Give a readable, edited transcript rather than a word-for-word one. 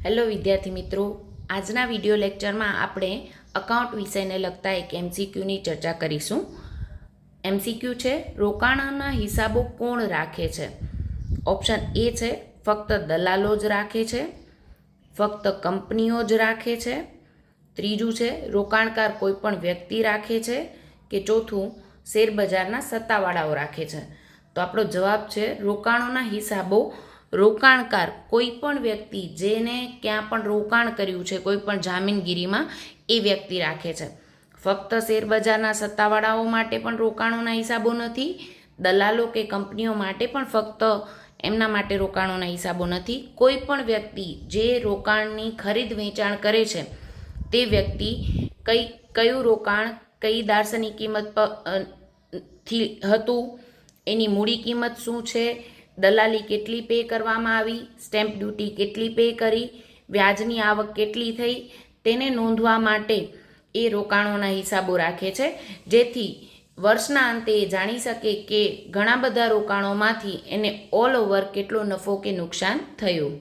Hello વિદ્યાર્થી મિત્રો, આજના વિડીયો લેક્ચરમાં આપણે અકાઉન્ટ વિષયને લગતા એક એમસીક્યુની ચર્ચા કરીશું. એમસીક્યુ છે, રોકાણના હિસાબો કોણ રાખે છે? ઓપ્શન એ છે ફક્ત દલાલો જ રાખે છે, ફક્ત કંપનીઓ જ રાખે છે, ત્રીજું છે રોકાણકાર કોઈ પણ વ્યક્તિ રાખે છે, કે ચોથું શેરબજારના સત્તાવાળાઓ રાખે છે. તો આપણો જવાબ છે રોકાણોના હિસાબો રોકાણકાર કોઈ પણ વ્યક્તિ જેને ક્યાં પણ રોકાણ કર્યું છે કોઈ પણ જામીનગીરીમાં એ વ્યક્તિ રાખે છે. ફક્ત શેરબજારના સત્તાવાળાઓ માટે પણ રોકાણોના હિસાબો નથી, દલાલો કે કંપનીઓ માટે પણ ફક્ત એમના માટે રોકાણોના હિસાબો નથી. કોઈ પણ વ્યક્તિ જે રોકાણની ખરીદ વેચાણ કરે છે તે વ્યક્તિ કયું રોકાણ કઈ દાર્શનિક કિંમત થી હતું, એની મૂડી કિંમત શું છે, દલાલી કેટલી પે કરવામાં આવી, સ્ટેમ્પ ડ્યુટી કેટલી પે કરી, વ્યાજની આવક કેટલી થઈ, તેને નોંધવા માટે એ રોકાણોના હિસાબો રાખે છે, જેથી વર્ષના અંતે એ જાણી શકે કે ઘણા બધા રોકાણોમાંથી એને ઓલ ઓવર કેટલો નફો કે નુકસાન થયું.